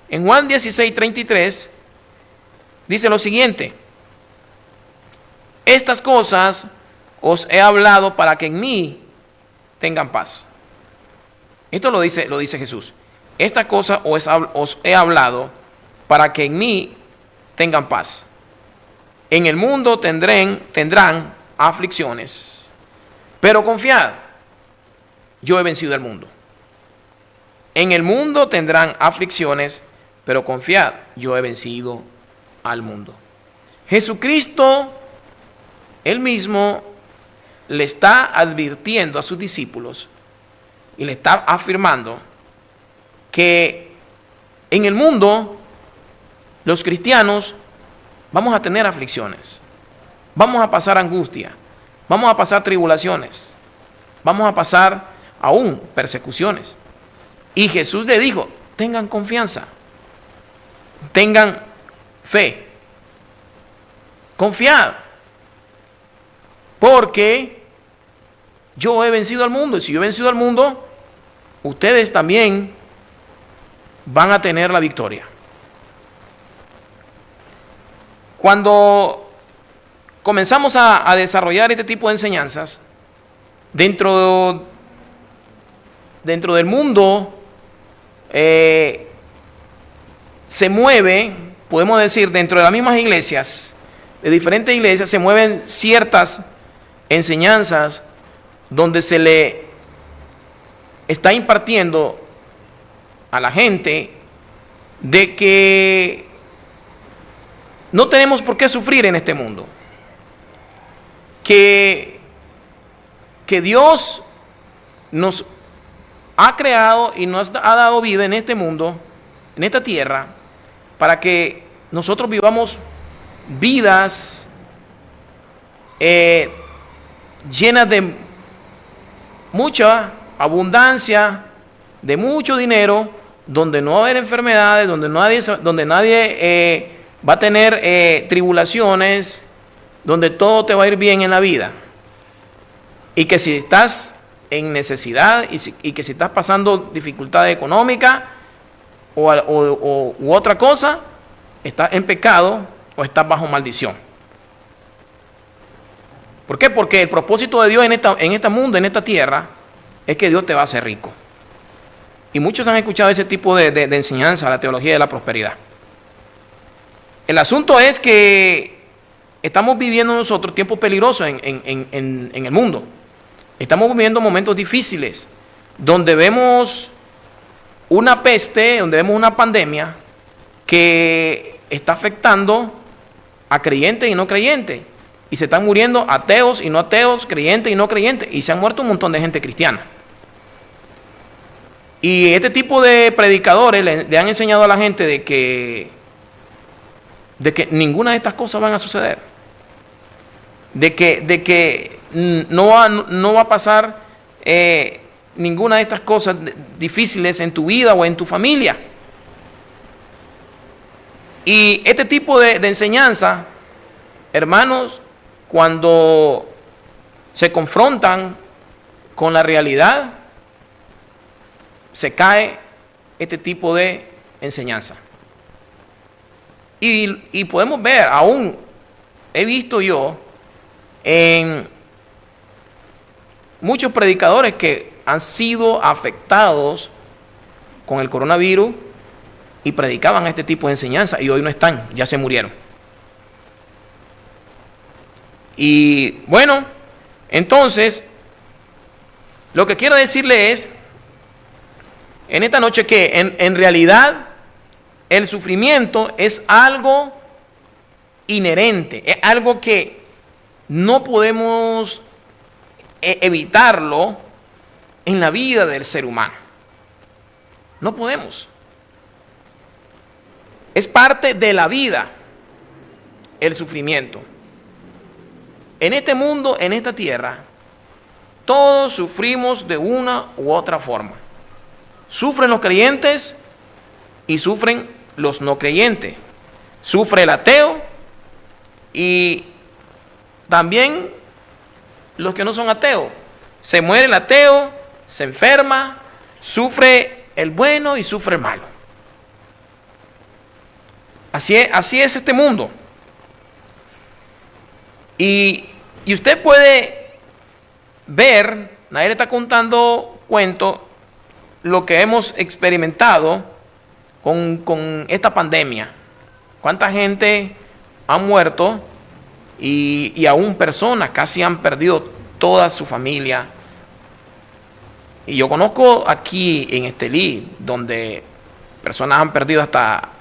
En Juan 16:33 dice lo siguiente: estas cosas os he hablado para que en mí tengan paz. Esto lo dice Jesús. Esta cosa os he hablado para que en mí tengan paz. En el mundo tendrán aflicciones, pero confiad, yo he vencido el mundo. En el mundo tendrán aflicciones, pero confiad, yo he vencido al mundo. Jesucristo, él mismo, le está advirtiendo a sus discípulos y le está afirmando que en el mundo los cristianos vamos a tener aflicciones, vamos a pasar angustia, vamos a pasar tribulaciones, vamos a pasar aún persecuciones. Y Jesús le dijo: tengan confianza, tengan fe, confiad, porque yo he vencido al mundo, y si yo he vencido al mundo, ustedes también van a tener la victoria. Cuando comenzamos a desarrollar este tipo de enseñanzas, dentro del mundo se mueve, podemos decir, dentro de las mismas iglesias, de diferentes iglesias, se mueven ciertas enseñanzas donde se le está impartiendo a la gente de que no tenemos por qué sufrir en este mundo, que Dios nos ha creado y nos ha dado vida en este mundo, en esta tierra, para que nosotros vivamos vidas llenas de mucha abundancia, de mucho dinero, donde no va a haber enfermedades, donde nadie va a tener tribulaciones, donde todo te va a ir bien en la vida. Y que si estás en necesidad y que si estás pasando dificultad económica u otra cosa, estás en pecado o estás bajo maldición. ¿Por qué? Porque el propósito de Dios en este mundo, en esta tierra, es que Dios te va a hacer rico. Y muchos han escuchado ese tipo de enseñanza, la teología de la prosperidad. El asunto es que estamos viviendo nosotros tiempos peligrosos en el mundo. Estamos viviendo momentos difíciles, donde vemos una peste, donde vemos una pandemia que está afectando a creyentes y no creyentes. Y se están muriendo ateos y no ateos, creyentes y no creyentes. Y se han muerto un montón de gente cristiana. Y este tipo de predicadores le han enseñado a la gente de que ninguna de estas cosas van a suceder. De que no va a pasar ninguna de estas cosas difíciles en tu vida o en tu familia. Y este tipo de enseñanza, hermanos, cuando se confrontan con la realidad, se cae este tipo de enseñanza. Y podemos ver, aún he visto yo en muchos predicadores que han sido afectados con el coronavirus y predicaban este tipo de enseñanza y hoy no están, ya se murieron. Y bueno, entonces, lo que quiero decirle es, en esta noche, que en realidad el sufrimiento es algo inherente, es algo que no podemos evitarlo en la vida del ser humano. No podemos. Es parte de la vida el sufrimiento. En este mundo, en esta tierra, todos sufrimos de una u otra forma. Sufren los creyentes y sufren los no creyentes. Sufre el ateo y también los que no son ateos. Se muere el ateo, se enferma, sufre el bueno y sufre el malo. Así es este mundo. Y usted puede ver, nadie le está contando cuento, lo que hemos experimentado con esta pandemia. ¿Cuánta gente ha muerto y aún personas casi han perdido toda su familia? Y yo conozco aquí en Estelí, donde personas han perdido hasta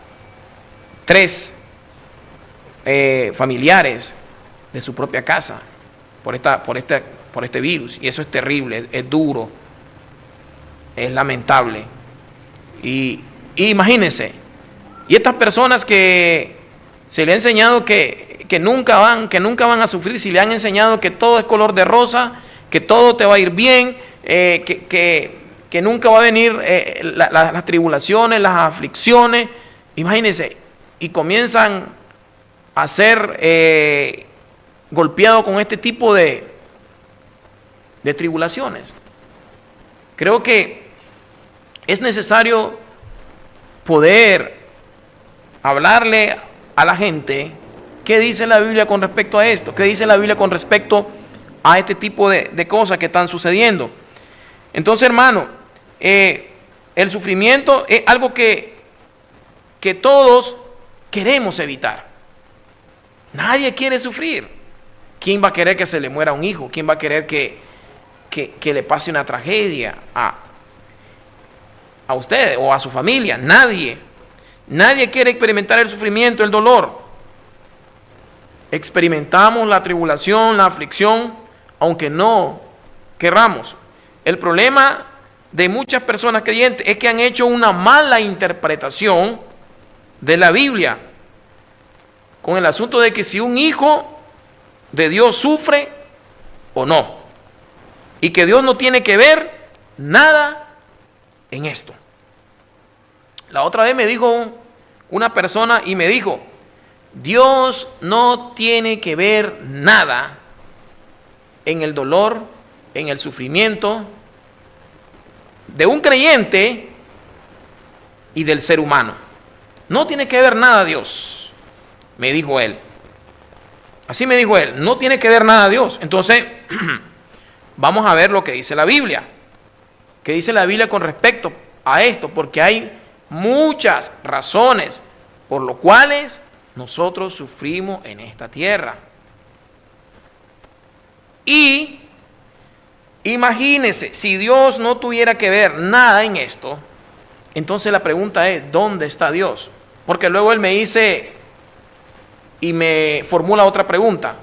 3 familiares de su propia casa por este virus. Y eso es terrible, es duro, es lamentable. Y imagínense, y estas personas que se le ha enseñado que nunca van a sufrir, si le han enseñado que todo es color de rosa, que todo te va a ir bien, que nunca va a venir las tribulaciones, las aflicciones, imagínense, y comienzan a ser golpeados con este tipo de tribulaciones. Creo que es necesario poder hablarle a la gente qué dice la Biblia con respecto a esto, qué dice la Biblia con respecto a este tipo de cosas que están sucediendo. Entonces, hermano, el sufrimiento es algo que todos queremos evitar. Nadie quiere sufrir. ¿Quién va a querer que se le muera un hijo? ¿Quién va a querer que le pase una tragedia a usted o a su familia? Nadie. Nadie quiere experimentar el sufrimiento, el dolor. Experimentamos la tribulación, la aflicción, aunque no querramos. El problema de muchas personas creyentes es que han hecho una mala interpretación de la Biblia, con el asunto de que si un hijo de Dios sufre o no, y que Dios no tiene que ver nada en esto. La otra vez me dijo una persona y me dijo, Dios no tiene que ver nada en el dolor, en el sufrimiento de un creyente y del ser humano. No tiene que ver nada Dios, me dijo él. Así me dijo él, no tiene que ver nada Dios. Entonces, vamos a ver lo que dice la Biblia. ¿Qué dice la Biblia con respecto a esto? Porque hay muchas razones por las cuales nosotros sufrimos en esta tierra. Y imagínese, si Dios no tuviera que ver nada en esto, entonces la pregunta es, ¿dónde está Dios? Porque luego él me dice y me formula otra pregunta.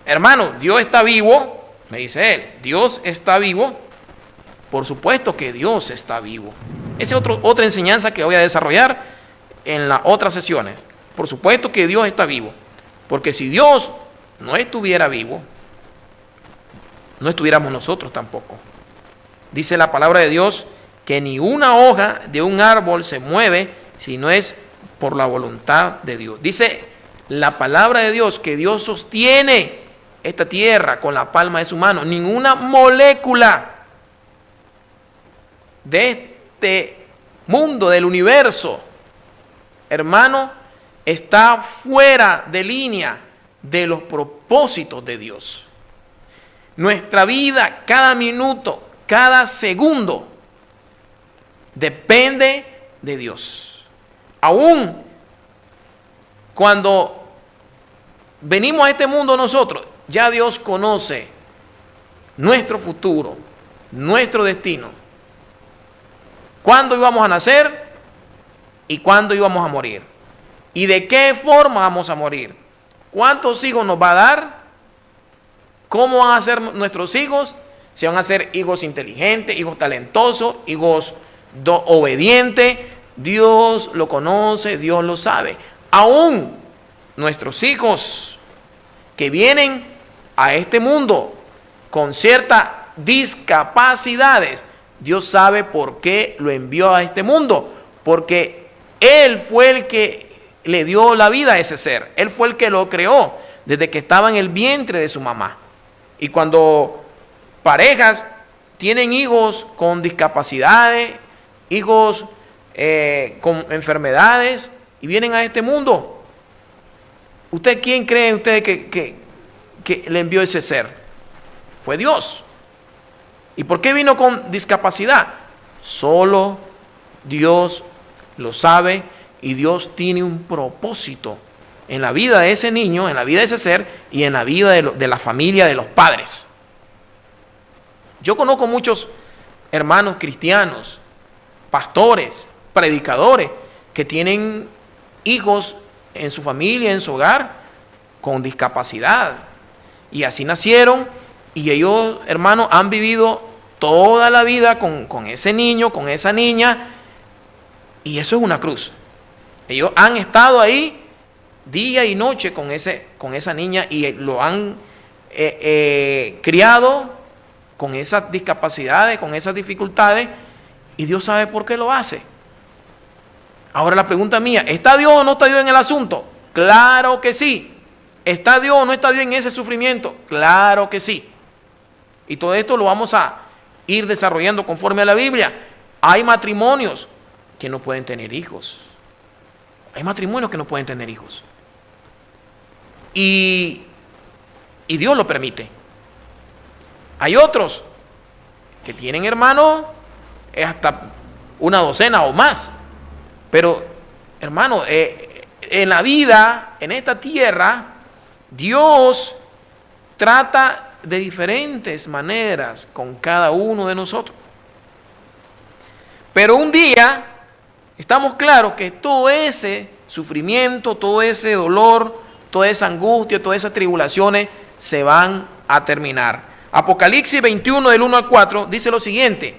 Hermano, ¿Dios está vivo? Me dice él, ¿Dios está vivo? Por supuesto que Dios está vivo. Esa es otra enseñanza que voy a desarrollar en las otras sesiones. Por supuesto que Dios está vivo, porque si Dios no estuviera vivo, no estuviéramos nosotros tampoco. Dice la palabra de Dios que ni una hoja de un árbol se mueve si no es por la voluntad de Dios. Dice la palabra de Dios que Dios sostiene esta tierra con la palma de su mano. Ninguna molécula de este mundo, del universo, hermano, está fuera de línea de los propósitos de Dios. Nuestra vida, cada minuto, cada segundo, depende de Dios. Aún cuando venimos a este mundo nosotros, ya Dios conoce nuestro futuro, nuestro destino. Cuándo íbamos a nacer y cuándo íbamos a morir. Y de qué forma vamos a morir. ¿Cuántos hijos nos va a dar? ¿Cómo van a ser nuestros hijos? Si van a ser hijos inteligentes, hijos talentosos, hijos obedientes. Dios lo conoce, Dios lo sabe. Aún nuestros hijos que vienen a este mundo con ciertas discapacidades, Dios sabe por qué lo envió a este mundo. Porque Él fue el que le dio la vida a ese ser. Él fue el que lo creó desde que estaba en el vientre de su mamá. Y cuando parejas tienen hijos con discapacidades, hijos con enfermedades, y vienen a este mundo. ¿Usted quién cree usted que le envió ese ser? Fue Dios. ¿Y por qué vino con discapacidad? Solo Dios lo sabe, y Dios tiene un propósito en la vida de ese niño, en la vida de ese ser y en la vida de la familia, de los padres. Yo conozco muchos hermanos cristianos, pastores, predicadores, que tienen hijos en su familia, en su hogar, con discapacidad. Y así nacieron, y ellos, hermanos, han vivido toda la vida con ese niño, con esa niña, y eso es una cruz. Ellos han estado ahí día y noche con esa niña, y lo han criado con esas discapacidades, con esas dificultades, y Dios sabe por qué lo hace. Ahora la pregunta mía, ¿está Dios o no está Dios en el asunto? Claro que sí. ¿Está Dios o no está Dios en ese sufrimiento? Claro que sí. Y todo esto lo vamos a ir desarrollando conforme a la Biblia. Hay matrimonios que no pueden tener hijos. Hay matrimonios que no pueden tener hijos. Y Dios lo permite. Hay otros que tienen hermanos hasta una docena o más. Pero, hermano, en la vida, en esta tierra, Dios trata de diferentes maneras con cada uno de nosotros. Pero un día estamos claros que todo ese sufrimiento, todo ese dolor, toda esa angustia, todas esas tribulaciones se van a terminar. Apocalipsis 21 del 1 al 4 dice lo siguiente: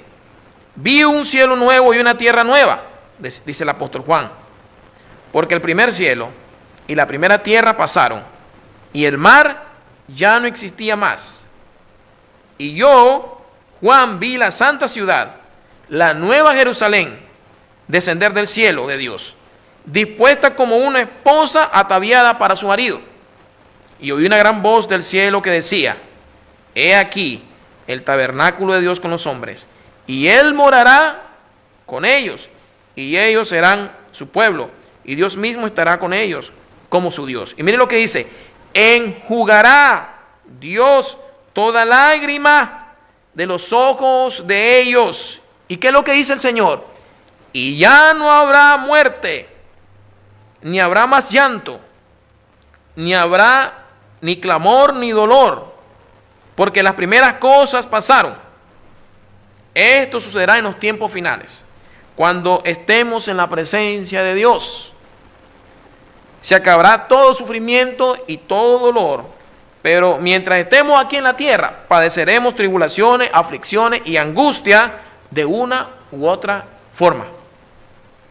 vi un cielo nuevo y una tierra nueva, dice el apóstol Juan, porque el primer cielo y la primera tierra pasaron, y el mar ya no existía más. Y yo, Juan, vi la santa ciudad, la nueva Jerusalén, descender del cielo de Dios, dispuesta como una esposa ataviada para su marido. Y oí una gran voz del cielo que decía: he aquí el tabernáculo de Dios con los hombres, y Él morará con ellos, y ellos serán su pueblo, y Dios mismo estará con ellos como su Dios. Y mire lo que dice: enjugará Dios toda lágrima de los ojos de ellos. ¿Y qué es lo que dice el Señor? Y ya no habrá muerte, ni habrá más llanto, ni habrá ni clamor ni dolor, porque las primeras cosas pasaron. Esto sucederá en los tiempos finales, cuando estemos en la presencia de Dios. Se acabará todo sufrimiento y todo dolor, pero mientras estemos aquí en la tierra, padeceremos tribulaciones, aflicciones y angustia de una u otra forma.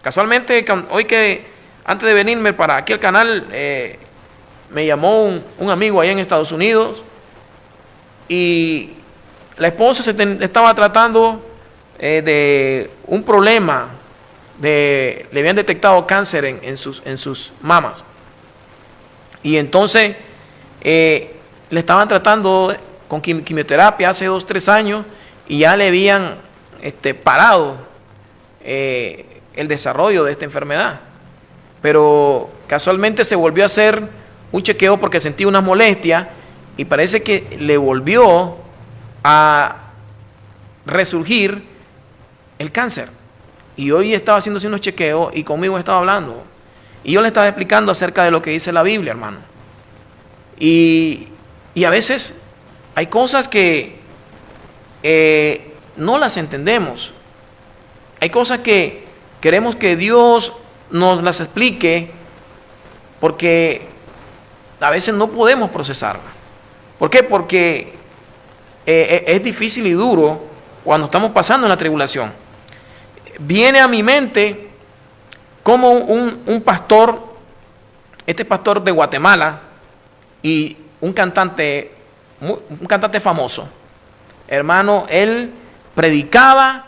Casualmente, hoy que antes de venirme para aquí al canal, me llamó un amigo allá en Estados Unidos, y la esposa estaba tratando de un problema, le habían detectado cáncer en sus mamas, y entonces le estaban tratando con quimioterapia hace 2 o 3 años, y ya le habían parado el desarrollo de esta enfermedad. Pero casualmente se volvió a hacer un chequeo porque sentía unas molestias, y parece que le volvió a resurgir el cáncer. Y hoy estaba haciéndose unos chequeos y conmigo estaba hablando. Y yo le estaba explicando acerca de lo que dice la Biblia, hermano. Y a veces hay cosas que no las entendemos. Hay cosas que queremos que Dios nos las explique, porque a veces no podemos procesarlas. ¿Por qué? Porque es difícil y duro cuando estamos pasando en la tribulación. Viene a mi mente como un pastor, este pastor de Guatemala, y un cantante famoso. Hermano, él predicaba,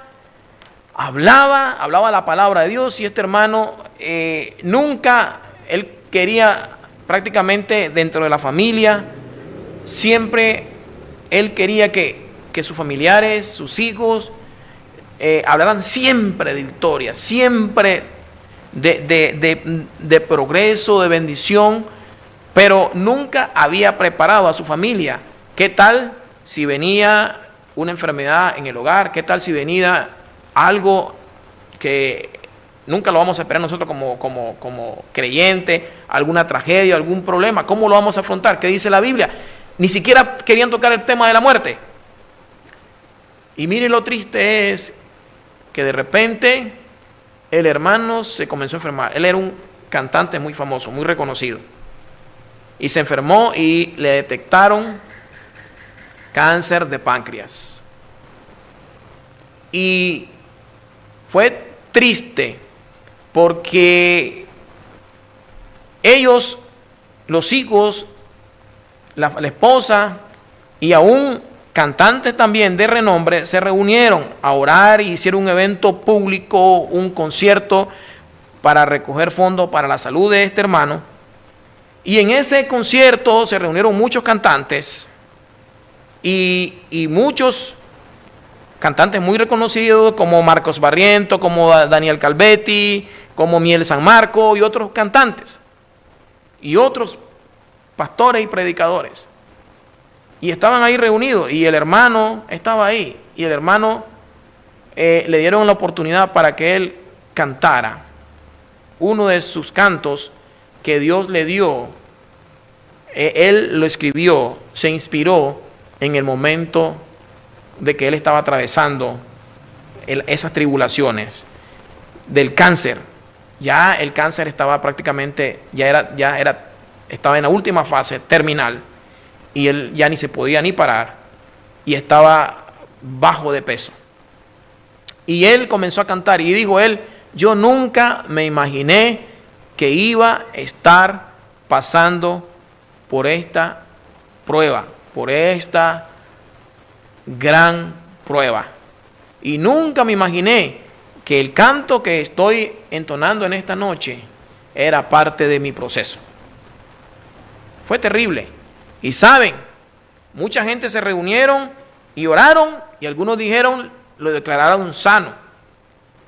hablaba la palabra de Dios, y este hermano nunca, él quería prácticamente dentro de la familia, siempre él quería que sus familiares, sus hijos, hablaran siempre de victoria, siempre de progreso, de bendición, pero nunca había preparado a su familia. ¿Qué tal si venía una enfermedad en el hogar? ¿Qué tal si venía algo que nunca lo vamos a esperar nosotros como creyentes, alguna tragedia, algún problema? ¿Cómo lo vamos a afrontar? ¿Qué dice la Biblia? Ni siquiera querían tocar el tema de la muerte. Y mire, lo triste es que de repente el hermano se comenzó a enfermar. Él era un cantante muy famoso, muy reconocido. Y se enfermó y le detectaron cáncer de páncreas. Y fue triste porque ellos, los hijos, la esposa y aún cantantes también de renombre se reunieron a orar y hicieron un evento público, un concierto para recoger fondos para la salud de este hermano. Y en ese concierto se reunieron muchos cantantes y muchos cantantes muy reconocidos como Marcos Barriento, como Daniel Calvetti, como Miel San Marco y otros cantantes y otros pastores y predicadores. Y estaban ahí reunidos y el hermano estaba ahí y el hermano le dieron la oportunidad para que él cantara uno de sus cantos que Dios le dio. Él lo escribió, se inspiró en el momento de que él estaba atravesando esas tribulaciones del cáncer. Ya el cáncer estaba prácticamente, estaba en la última fase terminal y él ya ni se podía ni parar y estaba bajo de peso. Y él comenzó a cantar y dijo él: yo nunca me imaginé que iba a estar pasando por esta prueba, por esta gran prueba. Y nunca me imaginé que el canto que estoy entonando en esta noche era parte de mi proceso. Fue terrible. Y saben, mucha gente se reunieron y oraron y algunos dijeron, lo declararon sano.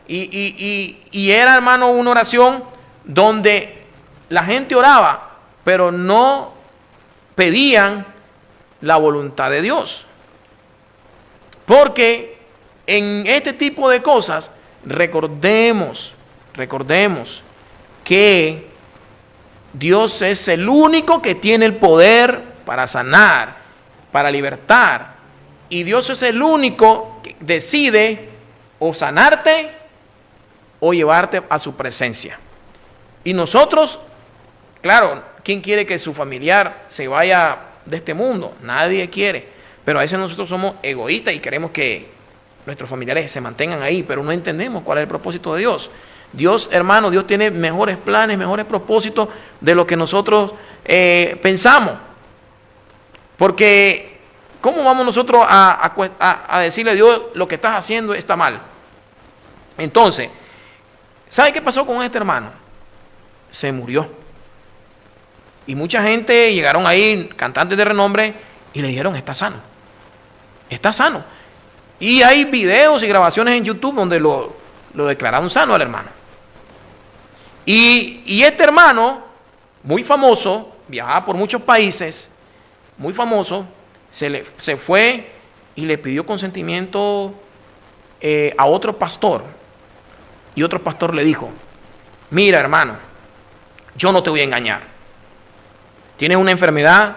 Y era, hermano, una oración donde la gente oraba, pero no pedían la voluntad de Dios. Porque en este tipo de cosas, recordemos que Dios es el único que tiene el poder para sanar, para libertar. Y Dios es el único que decide o sanarte o llevarte a su presencia. Y nosotros, claro, ¿quién quiere que su familiar se vaya de este mundo? Nadie quiere. Pero a veces nosotros somos egoístas y queremos que nuestros familiares se mantengan ahí, pero no entendemos cuál es el propósito de Dios. Dios, hermano, Dios tiene mejores planes, mejores propósitos de lo que nosotros pensamos. Porque, ¿cómo vamos nosotros a decirle a Dios lo que estás haciendo está mal? Entonces, ¿sabe qué pasó con este hermano? Se murió. Y mucha gente llegaron ahí, cantantes de renombre, y le dijeron: está sano. Está sano. Y hay videos y grabaciones en YouTube donde lo declararon sano al hermano. Y este hermano, muy famoso, viajaba por muchos países, muy famoso, se fue y le pidió consentimiento a otro pastor. Y otro pastor le dijo: mira, hermano, yo no te voy a engañar. Tienes una enfermedad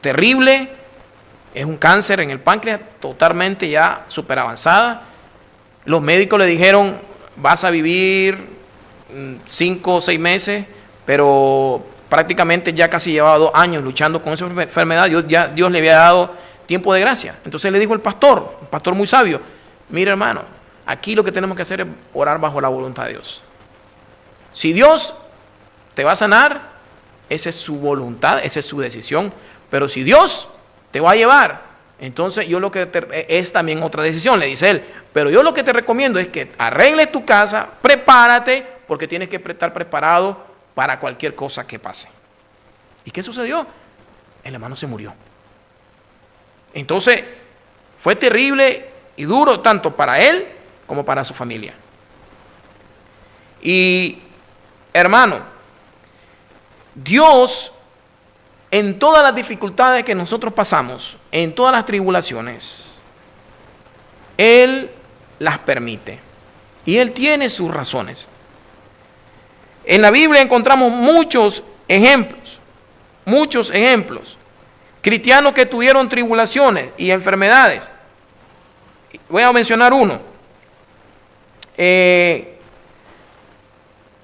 terrible, es un cáncer en el páncreas, totalmente ya súper avanzada. Los médicos le dijeron: vas a vivir 5 o 6 meses, pero prácticamente ya casi llevaba 2 años luchando con esa enfermedad. Dios le había dado tiempo de gracia. Entonces le dijo el pastor, un pastor muy sabio: mira, hermano, aquí lo que tenemos que hacer es orar bajo la voluntad de Dios. Si Dios te va a sanar, esa es su voluntad, esa es su decisión. Pero si Dios te va a llevar, entonces yo lo que es también otra decisión, le dice él. Pero yo lo que te recomiendo es que arregles tu casa, prepárate, porque tienes que estar preparado para cualquier cosa que pase. ¿Y qué sucedió? El hermano se murió. Entonces, fue terrible y duro tanto para él como para su familia. Y, hermano, Dios, en todas las dificultades que nosotros pasamos, en todas las tribulaciones, Él las permite. Y Él tiene sus razones. En la Biblia encontramos muchos ejemplos. Cristianos que tuvieron tribulaciones y enfermedades. Voy a mencionar uno.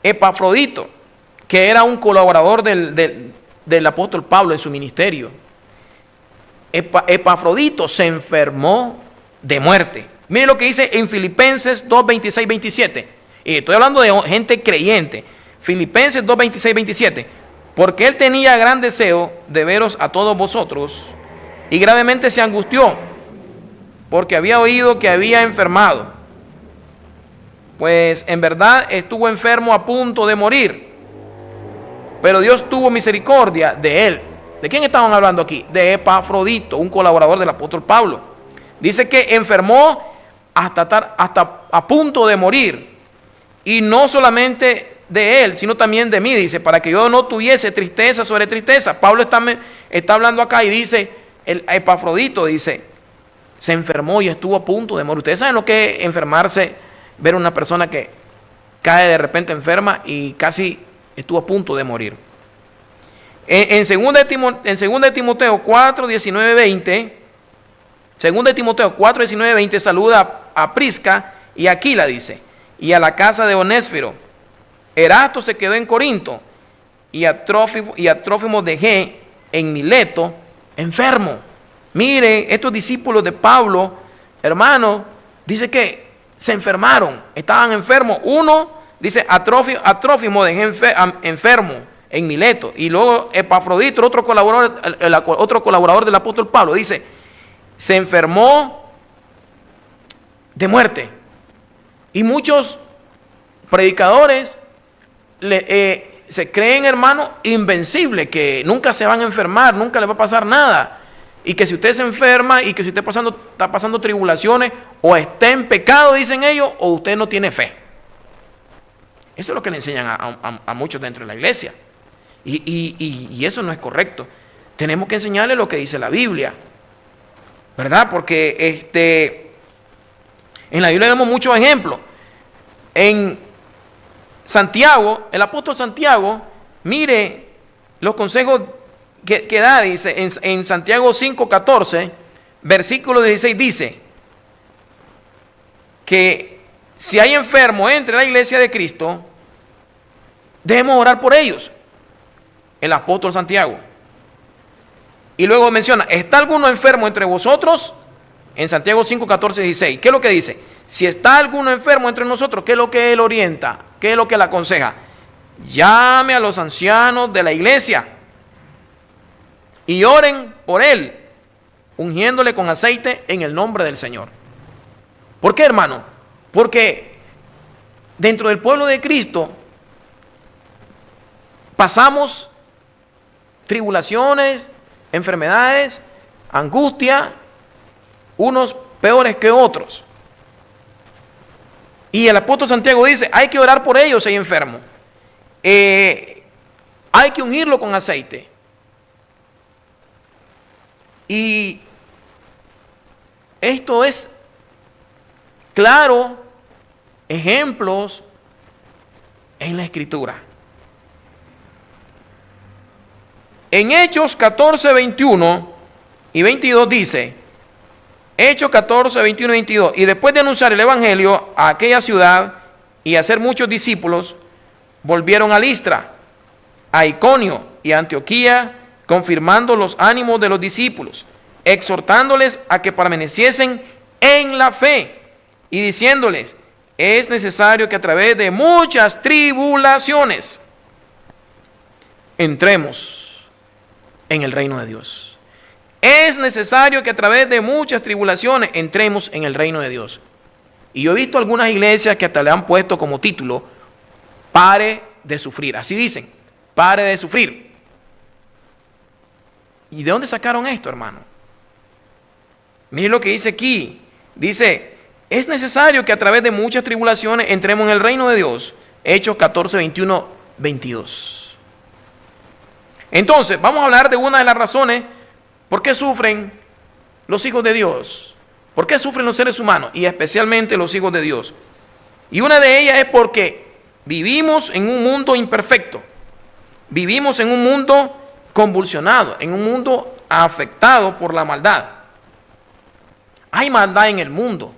Epafrodito, que era un colaborador del apóstol Pablo en su ministerio. Epafrodito se enfermó de muerte. Miren lo que dice en Filipenses 2, 26, 27. Y estoy hablando de gente creyente. Filipenses 2, 26, 27. Porque él tenía gran deseo de veros a todos vosotros y gravemente se angustió porque había oído que había enfermado. Pues en verdad estuvo enfermo a punto de morir. Pero Dios tuvo misericordia de él. ¿De quién estaban hablando aquí? De Epafrodito, un colaborador del apóstol Pablo. Dice que enfermó hasta a punto de morir. Y no solamente de él, sino también de mí, dice, para que yo no tuviese tristeza sobre tristeza. Pablo está hablando acá y dice, el Epafrodito dice, se enfermó y estuvo a punto de morir. Ustedes saben lo que es enfermarse, ver una persona que cae de repente enferma y casi estuvo a punto de morir. En 2 Timoteo 4, 19, 20, 2 Timoteo 4, 19, 20, saluda a Prisca y a Aquila, dice, y a la casa de Onésfero. Erasto se quedó en Corinto y a Trófimo dejé en Mileto enfermo. Mire, estos discípulos de Pablo, hermano, dice que se enfermaron, estaban enfermos. Uno dice a Trófimo dejé enfermo en Mileto, y luego Epafrodito, otro colaborador del apóstol Pablo, dice, se enfermó de muerte. Y muchos predicadores se creen, hermano, invencibles, que nunca se van a enfermar, nunca le va a pasar nada, y que si usted se enferma y que si usted está pasando tribulaciones, o está en pecado, dicen ellos, o usted no tiene fe. Eso es lo que le enseñan a muchos dentro de la iglesia, y eso no es correcto. Tenemos que enseñarle lo que dice la Biblia, ¿verdad? Porque en la Biblia vemos muchos ejemplos. En Santiago, el apóstol Santiago, mire los consejos que da, dice, en Santiago 5:14, versículo 16, dice que si hay enfermos entre la iglesia de Cristo, debemos orar por ellos. El apóstol Santiago. Y luego menciona, ¿está alguno enfermo entre vosotros? En Santiago 5:14, 16. ¿Qué es lo que dice? Si está alguno enfermo entre nosotros, ¿qué es lo que él orienta? ¿Qué es lo que él aconseja? Llame a los ancianos de la iglesia y oren por él, ungiéndole con aceite en el nombre del Señor. ¿Por qué, hermano? Porque dentro del pueblo de Cristo pasamos tribulaciones, enfermedades, angustia, unos peores que otros. Y el apóstol Santiago dice, hay que orar por ellos si hay enfermo. Hay que ungirlo con aceite. Y esto es claro, ejemplos en la Escritura. En Hechos 14, 21 y 22 dice, Hechos 14, 21 y 22, y después de anunciar el evangelio a aquella ciudad y hacer muchos discípulos, volvieron a Listra, a Iconio y a Antioquía, confirmando los ánimos de los discípulos, exhortándoles a que permaneciesen en la fe y diciéndoles, es necesario que a través de muchas tribulaciones entremos en el reino de Dios. Es necesario que a través de muchas tribulaciones entremos en el reino de Dios. Y yo he visto algunas iglesias que hasta le han puesto como título, pare de sufrir. Así dicen, pare de sufrir. ¿Y de dónde sacaron esto, hermano? Miren lo que dice aquí. Dice, es necesario que a través de muchas tribulaciones entremos en el reino de Dios. Hechos 14, 21, 22. Entonces, vamos a hablar de una de las razones por qué sufren los hijos de Dios. ¿Por qué sufren los seres humanos? Y especialmente los hijos de Dios. Y una de ellas es porque vivimos en un mundo imperfecto. Vivimos en un mundo convulsionado, en un mundo afectado por la maldad. Hay maldad en el mundo.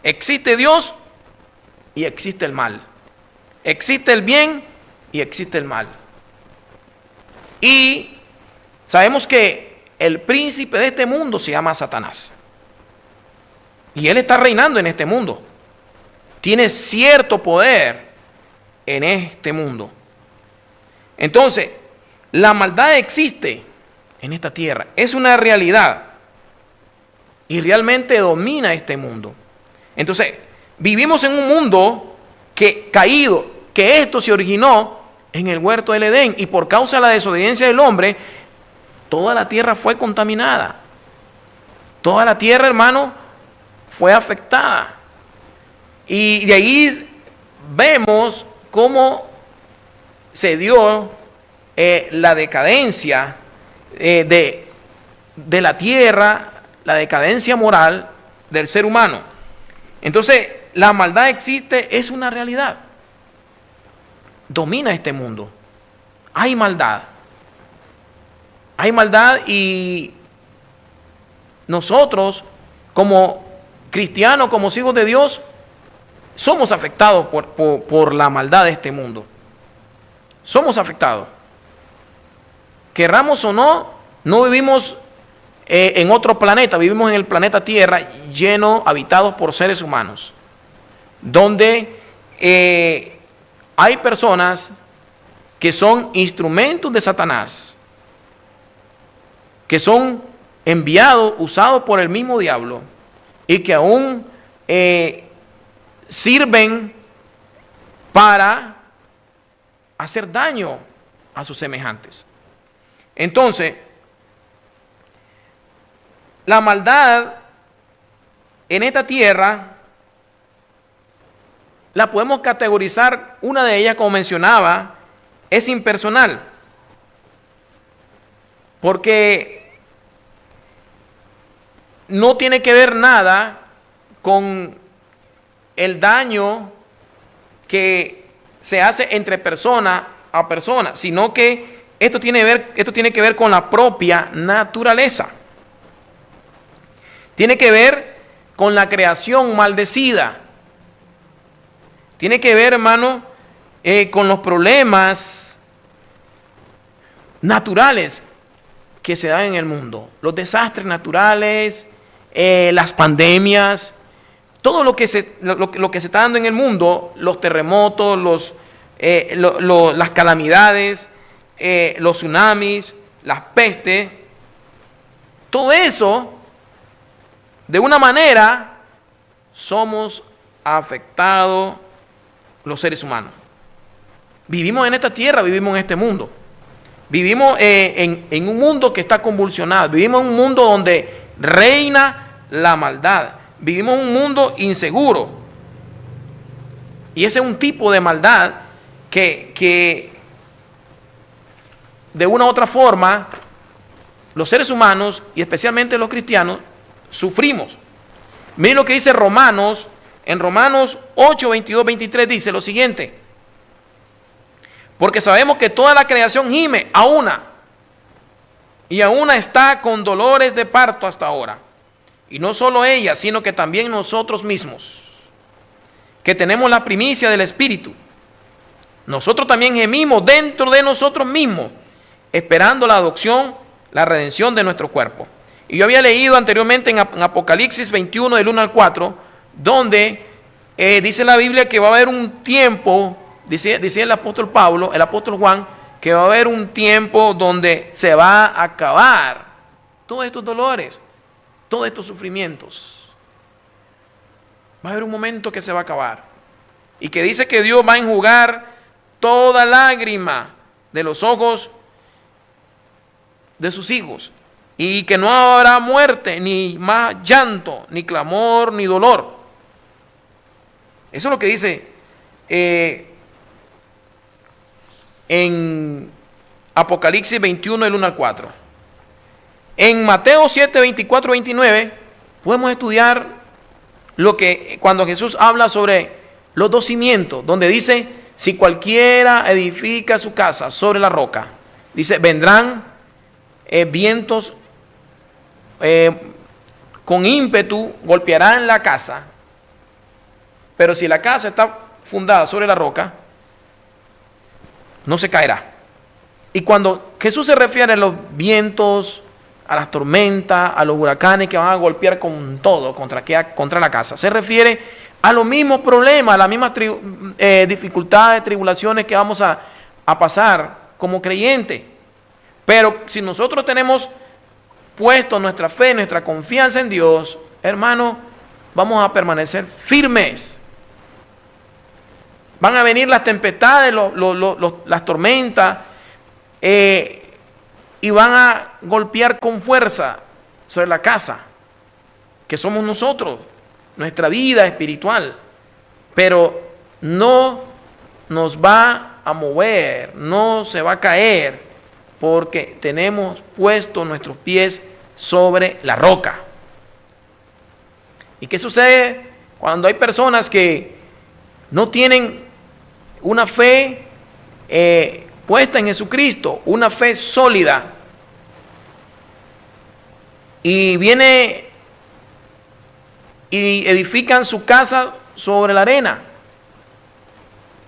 Existe Dios y existe el mal. Existe el bien y existe el mal. Y sabemos que el príncipe de este mundo se llama Satanás. Y él está reinando en este mundo. Tiene cierto poder en este mundo. Entonces, la maldad existe en esta tierra. Es una realidad. Y realmente domina este mundo. Entonces, vivimos en un mundo que caído, que esto se originó en el huerto del Edén. Y por causa de la desobediencia del hombre, toda la tierra fue contaminada. Toda la tierra, hermano, fue afectada. Y de ahí vemos cómo se dio la decadencia de la tierra, la decadencia moral del ser humano. Entonces, la maldad existe, es una realidad. Domina este mundo. Hay maldad. Hay maldad y nosotros, como cristianos, como hijos de Dios, somos afectados por la maldad de este mundo. Somos afectados. Querramos o no, no vivimos en otro planeta, vivimos en el planeta Tierra lleno, habitados por seres humanos, donde hay personas que son instrumentos de Satanás, que son enviados, usados por el mismo diablo, y que aún sirven para hacer daño a sus semejantes. Entonces, la maldad en esta tierra la podemos categorizar, una de ellas, como mencionaba, es impersonal. Porque no tiene que ver nada con el daño que se hace entre persona a persona, sino que esto tiene que ver con la propia naturaleza. Tiene que ver con la creación maldecida. Tiene que ver, hermano, con los problemas naturales que se dan en el mundo. Los desastres naturales, las pandemias, todo lo que se está dando en el mundo, los terremotos, las calamidades, los tsunamis, las pestes, todo eso, de una manera, somos afectados los seres humanos. Vivimos en esta tierra, vivimos en este mundo. Vivimos en un mundo que está convulsionado. Vivimos en un mundo donde reina la maldad. Vivimos en un mundo inseguro. Y ese es un tipo de maldad que de una u otra forma los seres humanos, y especialmente los cristianos, sufrimos. Miren lo que dice Romanos. En Romanos 8, 22, 23 dice lo siguiente: porque sabemos que toda la creación gime a una, y a una está con dolores de parto hasta ahora. Y no solo ella, sino que también nosotros mismos, que tenemos la primicia del Espíritu. Nosotros también gemimos dentro de nosotros mismos, esperando la adopción, la redención de nuestro cuerpo. Y yo había leído anteriormente en Apocalipsis 21, del 1 al 4, donde dice la Biblia que va a haber un tiempo, dice el apóstol Pablo, el apóstol Juan, que va a haber un tiempo donde se va a acabar todos estos dolores, todos estos sufrimientos. Va a haber un momento que se va a acabar. Y que dice que Dios va a enjugar toda lágrima de los ojos de sus hijos. Y que no habrá muerte, ni más llanto, ni clamor, ni dolor. Eso es lo que dice en Apocalipsis 21, del 1 al 4. En Mateo 7, 24, 29, podemos estudiar lo que cuando Jesús habla sobre los dos cimientos, donde dice, si cualquiera edifica su casa sobre la roca, dice, vendrán vientos con ímpetu, golpearán la casa, pero si la casa está fundada sobre la roca, no se caerá. Y cuando Jesús se refiere a los vientos, a las tormentas, a los huracanes que van a golpear con todo contra la casa, se refiere a los mismos problemas, a las mismas dificultades, tribulaciones que vamos a pasar como creyentes. Pero si nosotros tenemos puesto nuestra fe, nuestra confianza en Dios, hermano, vamos a permanecer firmes. Van a venir las tempestades, las tormentas, y van a golpear con fuerza sobre la casa, que somos nosotros, nuestra vida espiritual. Pero no nos va a mover, no se va a caer, porque tenemos puesto nuestros pies sobre la roca. ¿Y qué sucede cuando hay personas que no tienen una fe puesta en Jesucristo, una fe sólida, y viene y edifican su casa sobre la arena?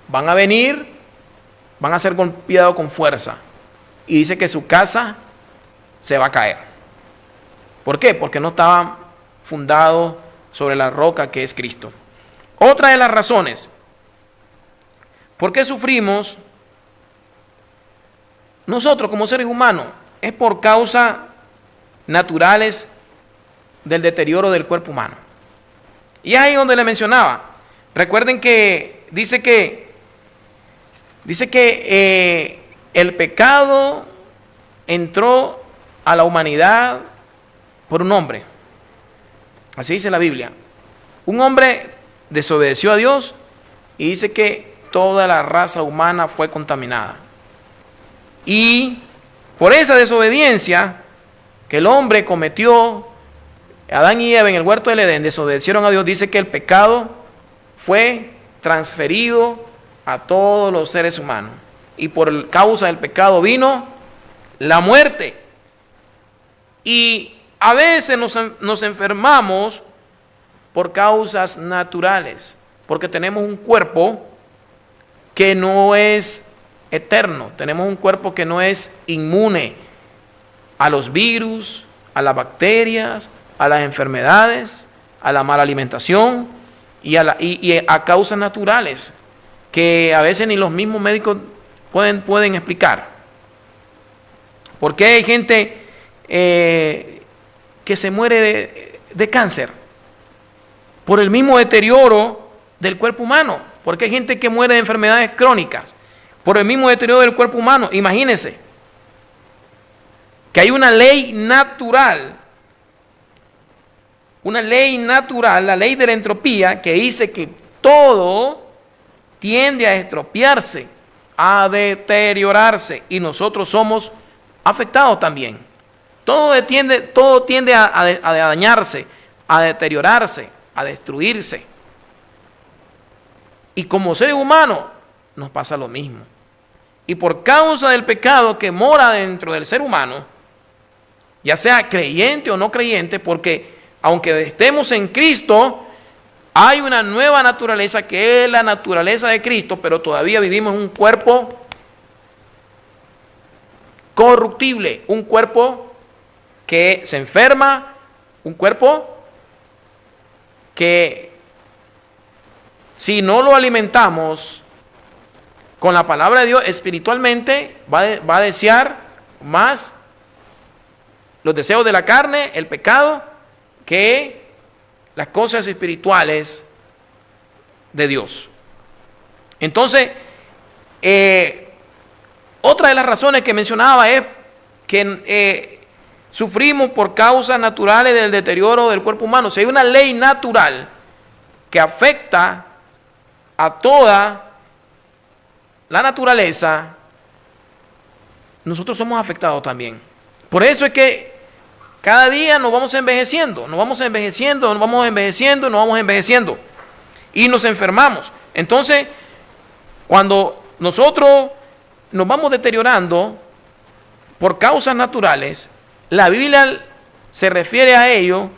Van a venir, van a ser golpeados con fuerza, y dice que su casa se va a caer. ¿Por qué? Porque no estaban fundados sobre la roca que es Cristo. Otra de las razones por qué sufrimos nosotros como seres humanos es por causas naturales del deterioro del cuerpo humano. Y ahí donde le mencionaba, recuerden que dice que el pecado entró a la humanidad por un hombre. Así dice la Biblia. Un hombre desobedeció a Dios y dice que toda la raza humana fue contaminada. Y por esa desobediencia que el hombre cometió, Adán y Eva en el huerto del Edén desobedecieron a Dios, dice que el pecado fue transferido a todos los seres humanos. Y por causa del pecado vino la muerte. Y a veces nos enfermamos por causas naturales, porque tenemos un cuerpo que no es eterno, tenemos un cuerpo que no es inmune a los virus, a las bacterias, a las enfermedades, a la mala alimentación y a causas naturales que a veces ni los mismos médicos pueden explicar. ¿Por qué hay gente que se muere de cáncer? Por el mismo deterioro del cuerpo humano. Porque hay gente que muere de enfermedades crónicas por el mismo deterioro del cuerpo humano. Imagínense que hay una ley natural, la ley de la entropía, que dice que todo tiende a estropearse, a deteriorarse, y nosotros somos afectados también. Todo tiende a dañarse, a deteriorarse, a destruirse. Y como seres humanos nos pasa lo mismo. Y por causa del pecado que mora dentro del ser humano, ya sea creyente o no creyente, porque aunque estemos en Cristo, hay una nueva naturaleza que es la naturaleza de Cristo, pero todavía vivimos en un cuerpo corruptible, un cuerpo que se enferma, un cuerpo que si no lo alimentamos con la palabra de Dios espiritualmente, va a desear más los deseos de la carne, el pecado, que las cosas espirituales de Dios. Entonces, otra de las razones que mencionaba es que sufrimos por causas naturales del deterioro del cuerpo humano. Si hay una ley natural que afecta a toda la naturaleza, nosotros somos afectados también. Por eso es que cada día nos vamos envejeciendo, nos vamos envejeciendo, nos vamos envejeciendo, nos vamos envejeciendo y nos enfermamos. Entonces, cuando nosotros nos vamos deteriorando por causas naturales, la Biblia se refiere a ello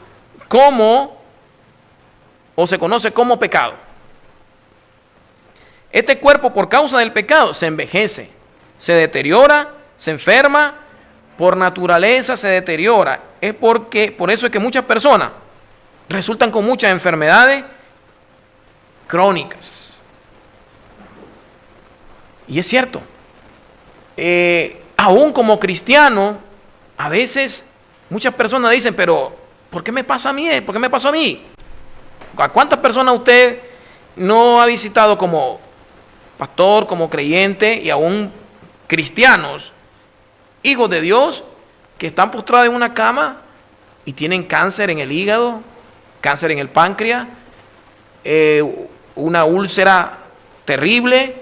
como, o se conoce como pecado. Este cuerpo, por causa del pecado, se envejece, se deteriora, se enferma, por naturaleza se deteriora. Por eso es que muchas personas resultan con muchas enfermedades crónicas. Y es cierto, aún como cristiano, a veces muchas personas dicen, pero ¿por qué me pasa a mí? ¿Por qué me pasó a mí? ¿A cuántas personas usted no ha visitado como pastor, como creyente y aún cristianos, hijos de Dios, que están postrados en una cama y tienen cáncer en el hígado, cáncer en el páncreas, una úlcera terrible,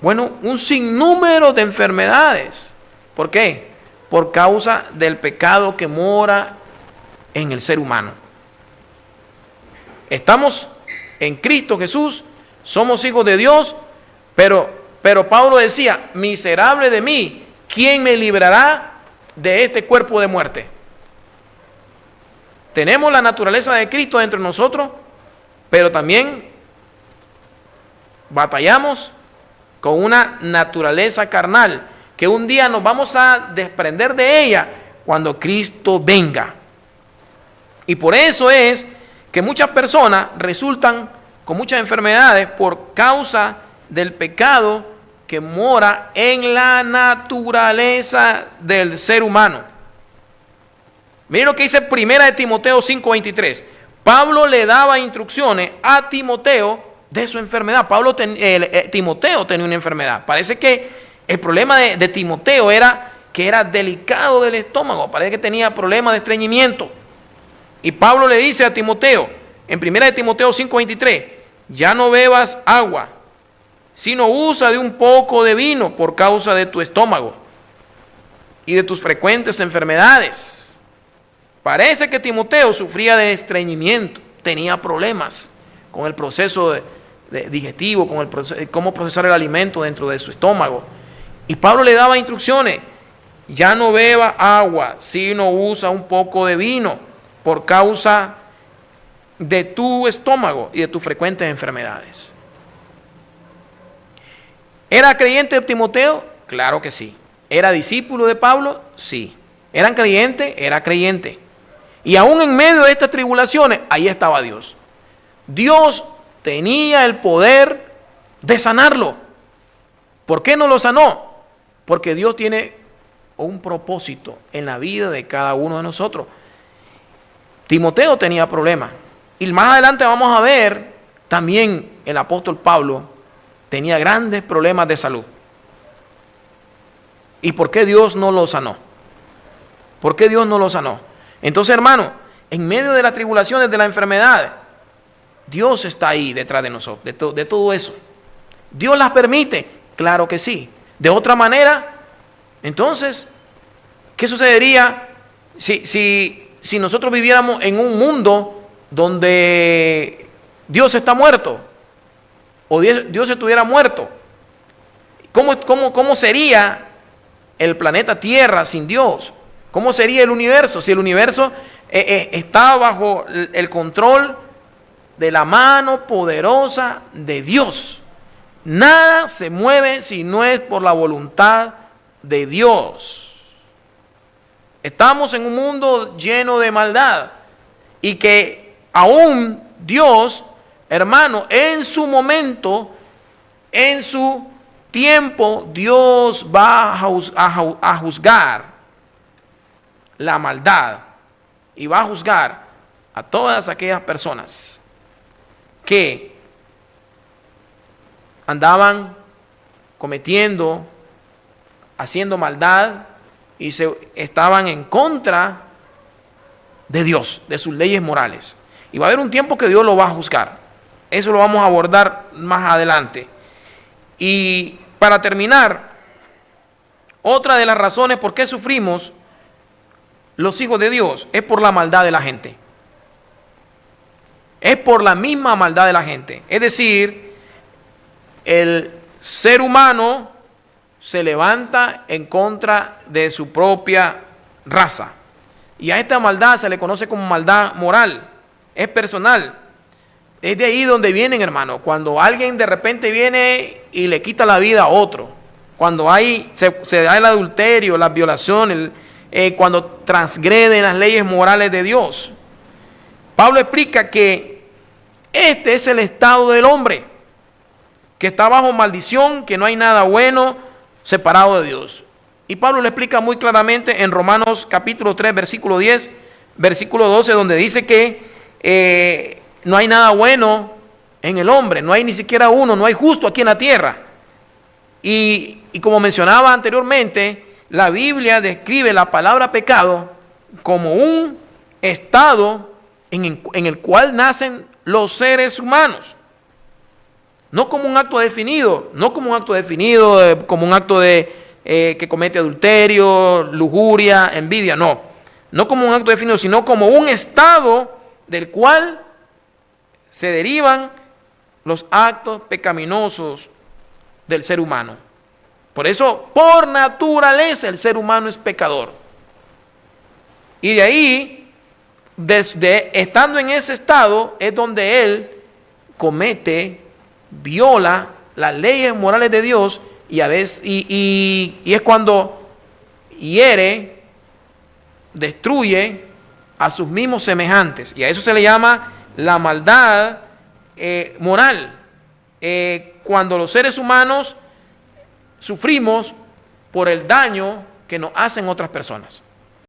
bueno, un sinnúmero de enfermedades? ¿Por qué? Por causa del pecado que mora en el ser humano. Estamos en Cristo Jesús, somos hijos de Dios, pero Pablo decía, miserable de mí, ¿quién me librará de este cuerpo de muerte? Tenemos la naturaleza de Cristo dentro de nosotros, pero también batallamos con una naturaleza carnal, que un día nos vamos a desprender de ella cuando Cristo venga. Y por eso es que muchas personas resultan con muchas enfermedades por causa del pecado que mora en la naturaleza del ser humano. Miren lo que dice 1 de Timoteo 5:23. Pablo le daba instrucciones a Timoteo de su enfermedad. Timoteo tenía una enfermedad. Parece que el problema de Timoteo era que era delicado del estómago. Parece que tenía problemas de estreñimiento. Y Pablo le dice a Timoteo, en 1 de Timoteo 5:23, ya no bebas agua, sino usa de un poco de vino por causa de tu estómago y de tus frecuentes enfermedades. Parece que Timoteo sufría de estreñimiento, tenía problemas con el proceso digestivo, con el proceso, cómo procesar el alimento dentro de su estómago. Y Pablo le daba instrucciones, ya no beba agua, sino usa un poco de vino por causa de tu estómago y de tus frecuentes enfermedades. ¿Era creyente Timoteo? Claro que sí. ¿Era discípulo de Pablo? Sí. ¿Eran creyentes? Era creyente. Y aún en medio de estas tribulaciones, ahí estaba Dios. Dios tenía el poder de sanarlo. ¿Por qué no lo sanó? Porque Dios tiene un propósito en la vida de cada uno de nosotros. Timoteo tenía problemas. Y más adelante vamos a ver, también el apóstol Pablo tenía grandes problemas de salud. ¿Y por qué Dios no lo sanó? ¿Por qué Dios no lo sanó? Entonces, hermano, en medio de las tribulaciones, de la enfermedad, Dios está ahí detrás de nosotros, de todo eso. ¿Dios las permite? Claro que sí. De otra manera, entonces, ¿qué sucedería si nosotros viviéramos en un mundo donde Dios está muerto o Dios estuviera muerto? ¿Cómo sería el planeta Tierra sin Dios? ¿Cómo sería el universo si el universo está bajo el control de la mano poderosa de Dios? Nada se mueve si no es por la voluntad de Dios. Estamos en un mundo lleno de maldad y que aún Dios, hermano, en su momento, en su tiempo, Dios va a juzgar la maldad y va a juzgar a todas aquellas personas que andaban cometiendo, haciendo maldad y estaban en contra de Dios, de sus leyes morales. Y va a haber un tiempo que Dios lo va a juzgar. Eso lo vamos a abordar más adelante. Y para terminar, otra de las razones por qué sufrimos los hijos de Dios es por la maldad de la gente. Es por la misma maldad de la gente. Es decir, el ser humano se levanta en contra de su propia raza. Y a esta maldad se le conoce como maldad moral. Es personal. Es de ahí donde vienen, hermano. Cuando alguien de repente viene y le quita la vida a otro. Cuando se da el adulterio, las violaciones, cuando transgreden las leyes morales de Dios. Pablo explica que este es el estado del hombre, que está bajo maldición, que no hay nada bueno separado de Dios. Y Pablo lo explica muy claramente en Romanos capítulo 3, versículo 10, versículo 12, donde dice que no hay nada bueno en el hombre, no hay ni siquiera uno, no hay justo aquí en la tierra. Y como mencionaba anteriormente, la Biblia describe la palabra pecado como un estado en el cual nacen los seres humanos. No como un acto definido, como un acto de que comete adulterio, lujuria, envidia, no. No como un acto definido, sino como un estado del cual se derivan los actos pecaminosos del ser humano. Por eso, por naturaleza, el ser humano es pecador. Y de ahí, estando en ese estado, es donde él viola las leyes morales de Dios y a veces y es cuando hiere, destruye a sus mismos semejantes. Y a eso se le llama la maldad moral. Cuando los seres humanos sufrimos por el daño que nos hacen otras personas.